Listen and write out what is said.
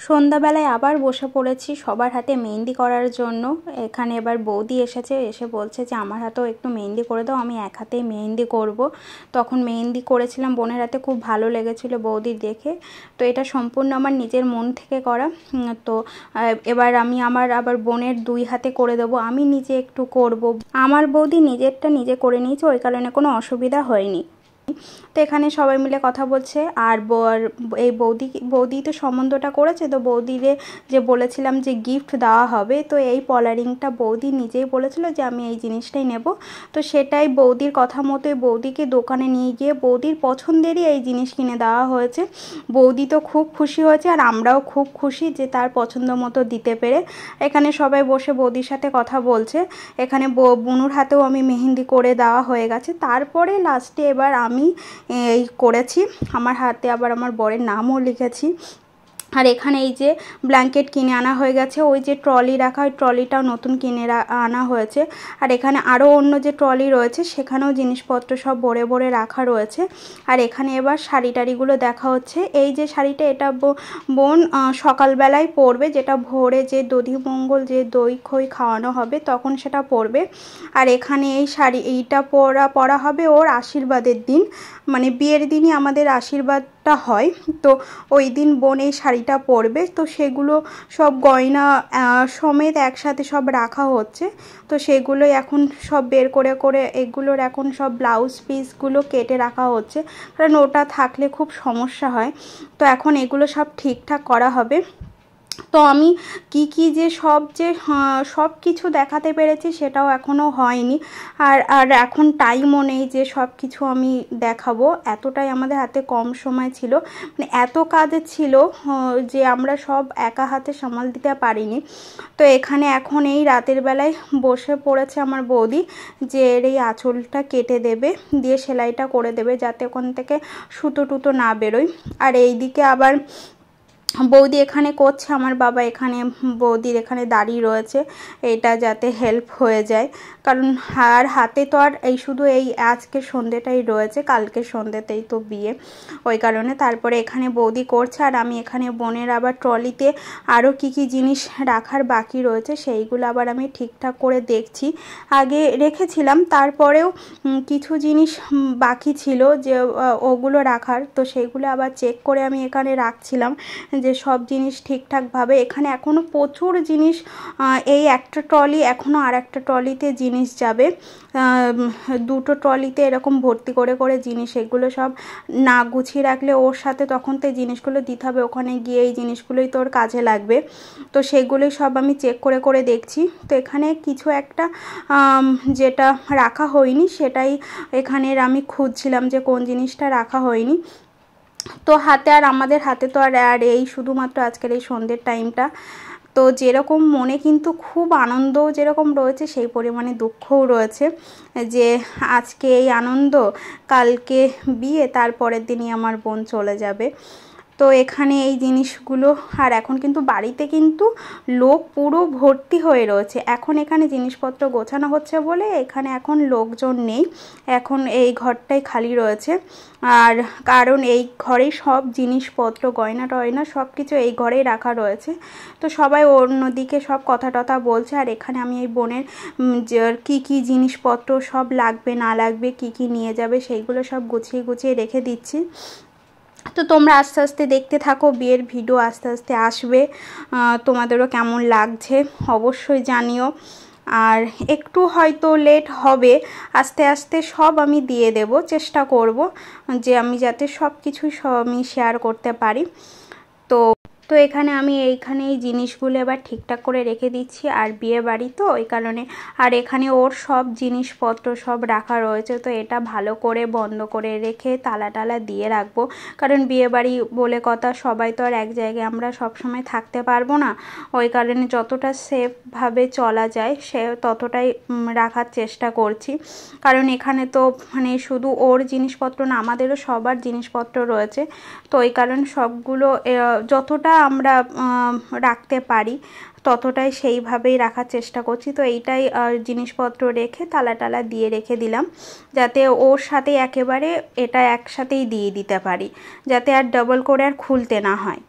সন্ধ্যাবেলায় আবার বসে পড়েছি সবার হাতে মেহেন্দি করার জন্য। এখানে এবার বৌদি এসেছে, এসে বলছে যে আমার হাতেও একটু মেহেন্দি করে দাও, আমি এক হাতেই মেহেন্দি করব। তখন মেহেন্দি করেছিলাম বোনের হাতে, খুব ভালো লেগেছিল বৌদির দেখে। তো এটা সম্পূর্ণ আমার নিজের মন থেকে করা। তো এবার আমি আবার বোনের দুই হাতে করে দেবো, আমি নিজে একটু করব। আমার বৌদি নিজেরটা নিজে করে নিয়েছে, ওই কারণে কোনো অসুবিধা হয়নি। তো এখানে সবাই মিলে কথা বলছে। আর এই বৌদি তো সম্বন্ধটা করেছে, তো বৌদিরে যে বলেছিলাম যে গিফট দেওয়া হবে, তো এই পলারিংটা বৌদি নিজেই বলেছিল যে আমি এই জিনিসটাই নেব। তো সেটাই বৌদির কথা মতোই বৌদিকে দোকানে নিয়ে গিয়ে বৌদির পছন্দেরই এই জিনিস কিনে দেওয়া হয়েছে। বৌদি তো খুব খুশি হয়েছে, আর আমরাও খুব খুশি যে তার পছন্দ মতো দিতে পেরে। এখানে সবাই বসে বৌদির সাথে কথা বলছে। এখানে বুনুর হাতেও আমি মেহেন্দি করে দেওয়া হয়ে গেছে। তারপরে লাস্টে এবার আমি এই করেছি, আমার হাতে আবার আমার বরের নামও লিখেছি। আর এখানে এই যে ব্ল্যাঙ্কেট কিনে আনা হয়ে গেছে, ওই যে ট্রলি রাখা, ওই ট্রলিটাও নতুন কিনে আনা হয়েছে। আর এখানে আরও অন্য যে ট্রলি রয়েছে সেখানেও জিনিসপত্র সব ভরে ভরে রাখা রয়েছে। আর এখানে এবার শাড়ি টাড়িগুলো দেখা হচ্ছে। এই যে শাড়িটা, এটা বোন সকালবেলায় পরবে, যেটা ভোরে যে দধিমঙ্গল যে দই খই খাওয়ানো হবে তখন সেটা পরবে। আর এখানে এই শাড়ি এইটা পরা হবে ওর আশীর্বাদের দিন, মানে বিয়ের দিনই আমাদের আশীর্বাদটা হয়। তো ওই দিন বোন এই শাড়িটা পরবে। তো সেগুলো সব গয়না সমেত একসাথে সব রাখা হচ্ছে। তো সেগুলোই এখন সব বের করে এগুলোর এখন সব ব্লাউজ পিসগুলো কেটে রাখা হচ্ছে, কারণ ওটা থাকলে খুব সমস্যা হয়। তো এখন এগুলো সব ঠিকঠাক করা হবে। তো আমি কি যে সব কিছু দেখাতে পেরেছি সেটাও এখনও হয়নি। আর এখন টাইমও নেই যে সব কিছু আমি দেখাবো, এতটাই আমাদের হাতে কম সময় ছিল, মানে এত কাজ ছিল যে আমরা সব একা হাতে সামাল দিতে পারিনি। তো এখানে এখন এই রাতের বেলায় বসে পড়েছে আমার বৌদি, যে এর এই আঁচলটা কেটে দেবে, দিয়ে সেলাইটা করে দেবে যাতে ওখান থেকে সুতো টুতো না বেরোয়। আর এই দিকে আবার বৌদি এখানে করছে, আমার বাবা এখানে বৌদির এখানে দাঁড়িয়ে রয়েছে, এটা যাতে হেল্প হয়ে যায়। কারণ আর হাতে তো আর এই শুধু এই আজকের সন্ধ্যেটাই রয়েছে, কালকে সন্ধ্যেতেই তো বিয়ে, ওই কারণে। তারপরে এখানে বৌদি করছে, আর আমি এখানে বোনের আবার ট্রলিতে আরও কি জিনিস রাখার বাকি রয়েছে সেইগুলো আবার আমি ঠিকঠাক করে দেখছি। আগে রেখেছিলাম, তারপরেও কিছু জিনিস বাকি ছিল যে ওগুলো রাখার, তো সেইগুলো আবার চেক করে আমি এখানে রাখছিলাম যে সব জিনিস ঠিকঠাকভাবে। এখানে এখনও প্রচুর জিনিস, এই একটা ট্রলি এখনও আর একটা ট্রলিতে জিনিস যাবে, দুটো ট্রলিতে এরকম ভর্তি করে জিনিস। এগুলো সব না গুছিয়ে রাখলে ওর সাথে তখন তো জিনিসগুলো দিতে হবে, ওখানে গিয়ে এই জিনিসগুলোই তোর কাজে লাগবে। তো সেগুলোই সব আমি চেক করে দেখছি। তো এখানে কিছু একটা যেটা রাখা হয়নি সেটাই এখানের আমি খুঁজছিলাম যে কোন জিনিসটা রাখা হয়নি। তো আমাদের হাতে তো আর এই শুধুমাত্র আজকের এই সন্ধ্যের টাইমটা। তো যেরকম মনে কিন্তু খুব আনন্দ যেরকম রয়েছে, সেই পরিমাণে দুঃখও রয়েছে যে আজকে এই আনন্দ, কালকে বিয়ে, তারপরের দিনই আমার বোন চলে যাবে। তো এখানে এই জিনিসগুলো, আর এখন কিন্তু বাড়িতে কিন্তু লোক পুরো ভর্তি হয়ে রয়েছে। এখন এখানে জিনিসপত্র গোছানো হচ্ছে বলে এখানে এখন লোকজন নেই, এখন এই ঘরটাই খালি রয়েছে। আর কারণ এই ঘরেই সব জিনিসপত্র গয়না টয়না সব কিছু এই ঘরেই রাখা রয়েছে। তো সবাই অন্যদিকে সব কথা টথা বলছে, আর এখানে আমি এই বোনের কি জিনিসপত্র সব লাগবে না লাগবে, কি নিয়ে যাবে সেইগুলো সব গুছিয়ে রেখে দিচ্ছি। তো তোমরা আস্তে আস্তে দেখতে থাকো, বিয়ের ভিডিও আস্তে আস্তে আসবে, তোমাদেরও কেমন লাগছে অবশ্যই জানিও। আর একটু হয়তো লেট হবে, আস্তে আস্তে সব আমি দিয়ে দেব, চেষ্টা করব যে আমি যাতে সব কিছুই আমি শেয়ার করতে পারি। তো এখানে আমি এই জিনিসগুলো এবার ঠিকঠাক করে রেখে দিচ্ছি। আর বিয়ে বাড়ি তো ওই কারণে, আর এখানে ওর সব জিনিসপত্র সব রাখা রয়েছে, তো এটা ভালো করে বন্ধ করে রেখে তালা দিয়ে রাখবো। কারণ বিয়ে বাড়ি বলে কথা, সবাই তো আর এক জায়গায় আমরা সব সময় থাকতে পারবো না, ওই কারণে যতটা সেফভাবে চলা যায় সে ততটাই রাখার চেষ্টা করছি। কারণ এখানে তো মানে শুধু ওর জিনিসপত্র না, আমাদেরও সবার জিনিসপত্র রয়েছে। তো ওই কারণ সবগুলো যতটা আমরা রাখতে পারি ততটাই সেইভাবেই রাখার চেষ্টা করছি। তো এইটাই জিনিসপত্র রেখে তালা দিয়ে রেখে দিলাম, যাতে ওর সাথে একেবারে এটা একসাথেই দিয়ে দিতে পারি, যাতে আর ডাবল করে আর খুলতে না হয়।